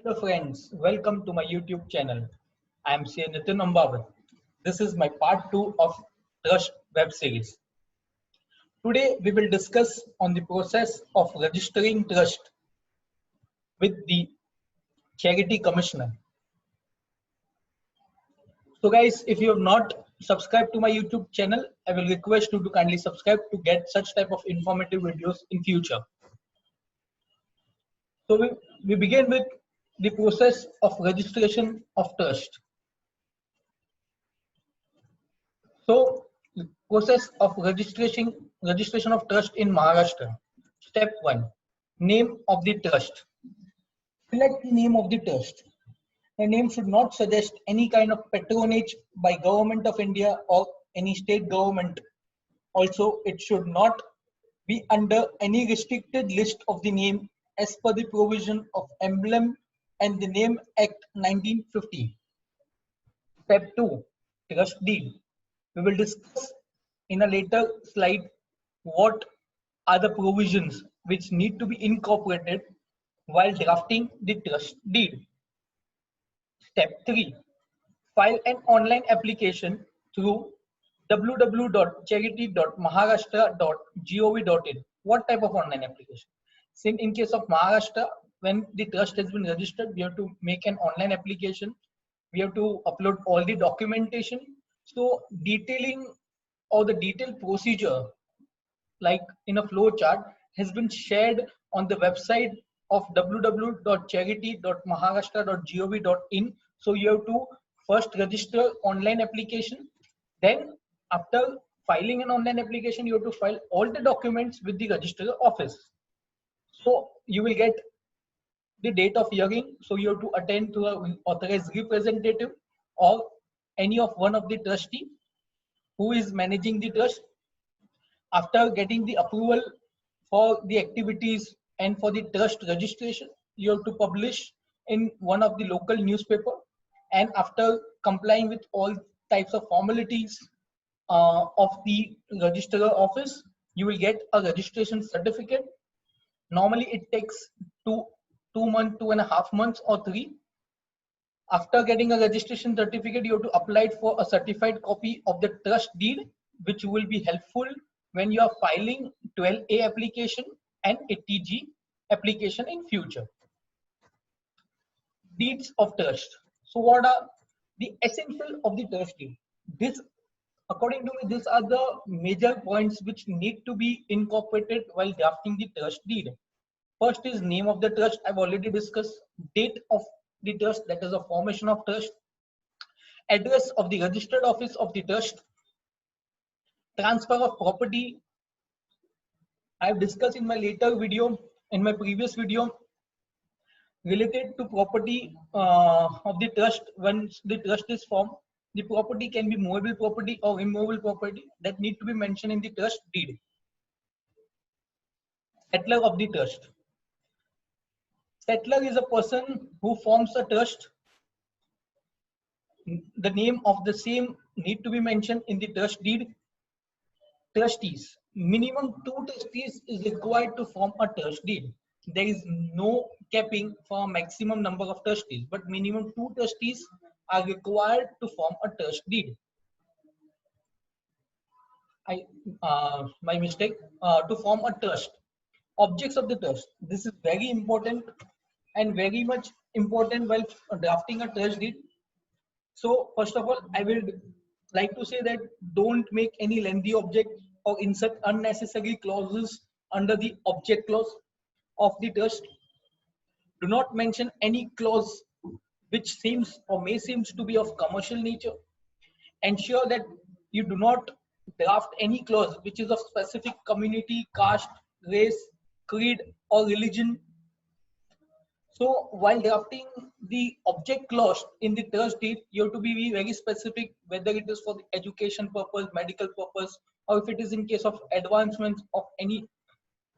Hello friends, welcome to my YouTube channel. I am C. Nitin Ambavat. This is my part 2 of Trust web series. Today we will discuss on the process of registering trust with the Charity Commissioner. So guys, if you have not subscribed to my YouTube channel, I will request you to kindly subscribe to get such type of informative videos in future. So we begin with the process of registration of trust. So, process of registration of trust in Maharashtra. Step 1. Name of the trust. Select the name of the trust. The name should not suggest any kind of patronage by Government of India or any state government. Also, it should not be under any restricted list of the name as per the provision of Emblem and the Name Act 1950. Step 2. Trust deed. We will discuss in a later slide what are the provisions which need to be incorporated while drafting the trust deed. Step 3. File an online application through www.charity.maharashtra.gov.in. What type of online application? Since in case of Maharashtra, when the trust has been registered, we have to make an online application. We have to upload all the documentation. So detailing or the detailed procedure like in a flow chart has been shared on the website of www.charity.maharashtra.gov.in. So you have to first register online application, then after filing an online application you have to file all the documents with the registrar office. So you will get the date of hearing, so you have to attend to an authorized representative or any of one of the trustee who is managing the trust. After getting the approval for the activities and for the trust registration, you have to publish in one of the local newspaper. And after complying with all types of formalities of the registrar office, you will get a registration certificate. Normally it takes 2 months, 2.5 months or 3. After getting a registration certificate, you have to apply for a certified copy of the trust deed, which will be helpful when you are filing 12A application and 80G application in future. Deeds of trust. So what are the essential of the trust deed? This, according to me, these are the major points which need to be incorporated while drafting the trust deed. First is name of the trust. I've already discussed. Date of the trust, that is a formation of trust. Address of the registered office of the trust. Transfer of property. I've discussed in my later video, in my previous video, related to property of the trust. Once the trust is formed, the property can be movable property or immovable property that need to be mentioned in the trust deed. Settler of the trust. Settler is a person who forms a trust. The name of the same need to be mentioned in the trust deed. Trustees. Minimum 2 trustees is required to form a trust deed. There is no capping for a maximum number of trustees, but minimum 2 trustees are required to form a trust deed. My mistake. To form a trust. Objects of the trust. This is very important and very much important while drafting a trust deed. So first of all, I will like to say that don't make any lengthy object or insert unnecessary clauses under the object clause of the trust. Do not mention any clause which seems or may seems to be of commercial nature. Ensure that you do not draft any clause which is of specific community, caste, race, creed, or religion. So while drafting the object clause in the trust deed, you have to be very specific whether it is for the education purpose, medical purpose, or if it is in case of advancements of any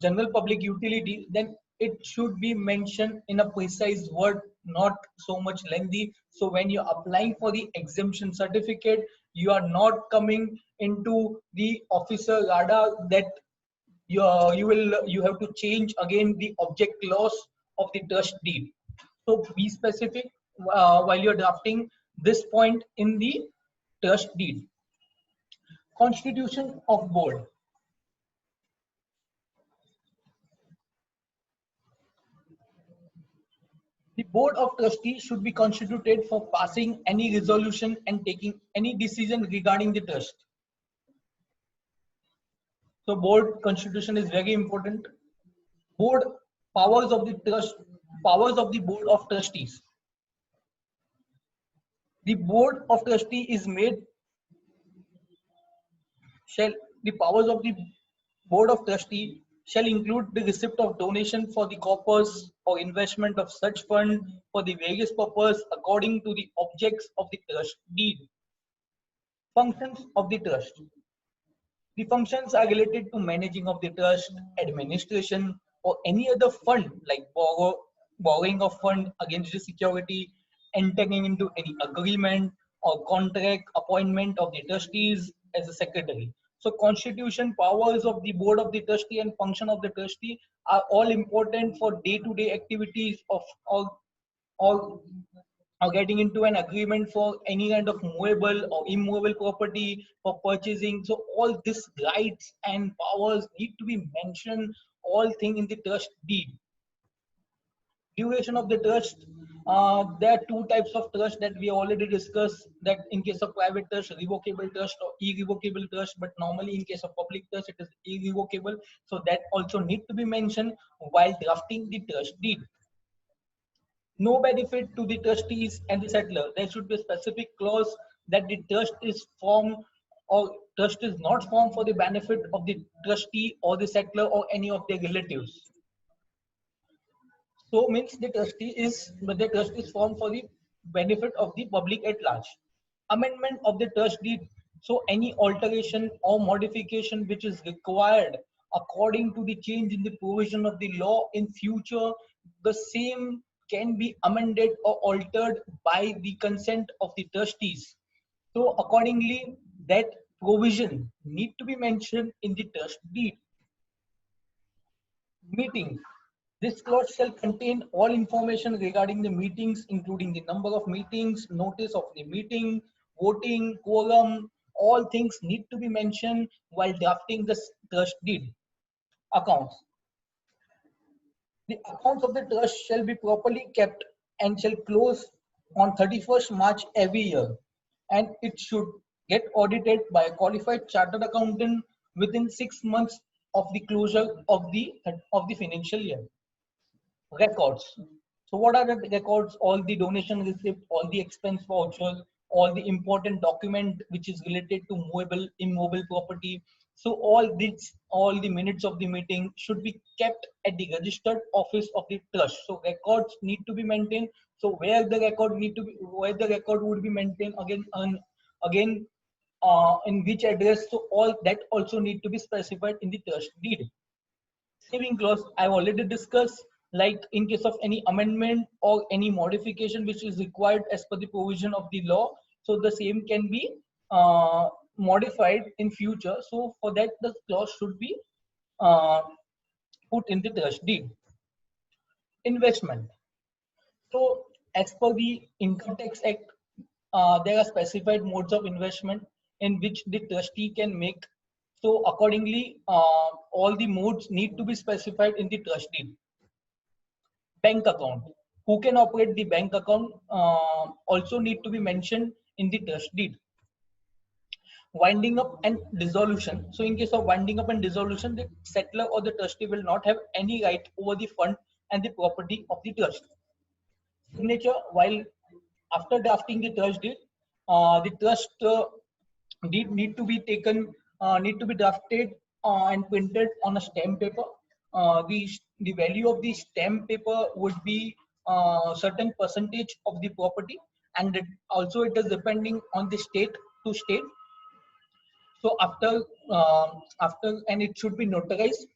general public utility, then it should be mentioned in a precise word, not so much lengthy. So when you're applying for the exemption certificate, you are not coming into the officer radar that you have to change again the object clause of the trust deed. So be specific while you're drafting this point in the trust deed. Constitution of board. The board of trustees should be constituted for passing any resolution and taking any decision regarding the trust. So board constitution is very important. Board powers of the trust, powers of the board of trustees. The board of trustee is made shall the powers of the board of trustee shall include the receipt of donation for the corpus or investment of such fund for the various purpose according to the objects of the trust deed. Functions of the trust. The functions are related to managing of the trust, administration, or any other fund like borrowing of fund against the security, entering into any agreement or contract, appointment of the trustees as a secretary. So constitution, powers of the board of the trustee and function of the trustee are all important for day-to-day activities of all or getting into an agreement for any kind of movable or immovable property for purchasing. So all these rights and powers need to be mentioned, all thing in the trust deed. Duration of the trust. There are two types of trust that we already discussed, that in case of private trust, revocable trust or irrevocable trust, but normally in case of public trust, it is irrevocable. So that also need to be mentioned while drafting the trust deed. No benefit to the trustees and the settler. There should be a specific clause that the trust is formed or trust is not formed for the benefit of the trustee or the settler or any of their relatives. So means the trust is formed for the benefit of the public at large. Amendment of the trust deed. So any alteration or modification which is required according to the change in the provision of the law in future, the same can be amended or altered by the consent of the trustees. So accordingly, that provision need to be mentioned in the trust deed. Meeting. This clause shall contain all information regarding the meetings, including the number of meetings, notice of the meeting, voting, quorum, all things need to be mentioned while drafting the trust deed. Accounts. The accounts of the trust shall be properly kept and shall close on 31st March every year, and it should get audited by a qualified chartered accountant within 6 months of the closure of the financial year. Records. So what are the records? All the donation receipt, all the expense vouchers, all the important document which is related to movable, immobile property. So all the minutes of the meeting should be kept at the registered office of the trust. So records need to be maintained. So where the record would be maintained again in which address. So all that also need to be specified in the trust deed. Saving clause I've already discussed, like in case of any amendment or any modification which is required as per the provision of the law, so the same can be modified in future. So for that the clause should be uh, put in the trust deed. Investment. So as per the Income Tax Act, there are specified modes of investment in which the trustee can make. So accordingly, all the modes need to be specified in the trust deed. Bank account. Who can operate the bank account also need to be mentioned in the trust deed. Winding up and dissolution. So in case of winding up and dissolution, the settler or the trustee will not have any right over the fund and the property of the trust. Signature. While after drafting the trust deed, the trust deed need to be drafted and printed on a stamp paper. The value of the stamp paper would be certain percentage of the property, and also it is depending on the state to state. So after and it should be notarized.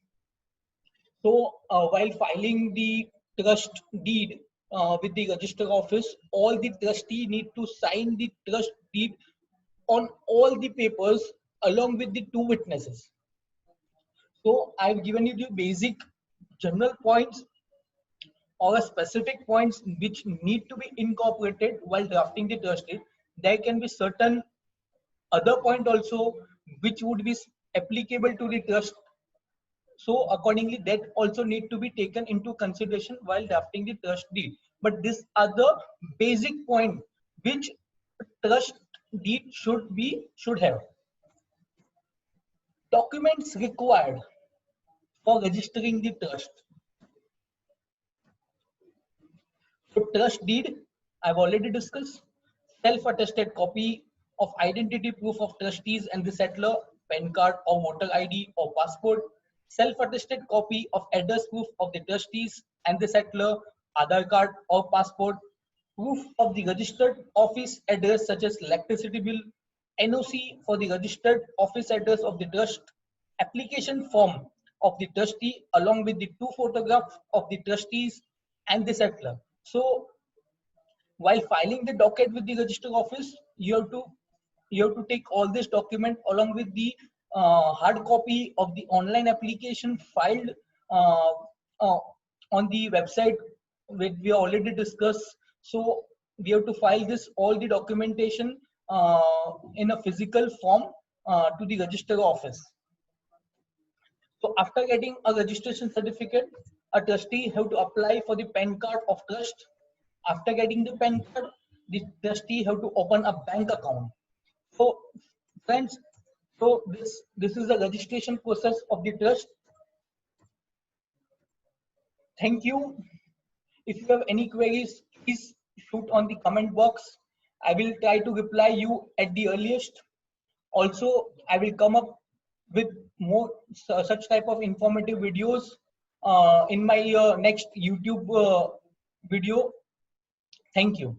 So while filing the trust deed with the register office, all the trustee need to sign the trust deed on all the papers along with the two witnesses. So I've given you the basic general points or a specific points which need to be incorporated while drafting the trust deed, there can be certain other point also which would be applicable to the trust. So accordingly, that also need to be taken into consideration while drafting the trust deed. But these are the basic point which trust deed should have. Documents required for registering the trust. So trust deed, I've already discussed. Self-attested copy of identity proof of trustees and the settler, PAN card or voter ID or passport. Self-attested copy of address proof of the trustees and the settler, Aadhaar card or passport. Proof of the registered office address such as electricity bill, NOC for the registered office address of the trust, application form of the trustee along with the two photographs of the trustees and the settler. So while filing the docket with the register office, you have to take all this document along with the hard copy of the online application filed uh, uh, on the website which we already discussed. So we have to file this all the documentation in a physical form to the register office. So after getting a registration certificate, a trustee have to apply for the PAN card of trust. After getting the PAN card, the trustee have to open a bank account. So friends, so this is the registration process of the trust. Thank you. If you have any queries, please shoot on the comment box. I will try to reply you at the earliest. Also, I will come up with more such type of informative videos in my next YouTube video. Thank you.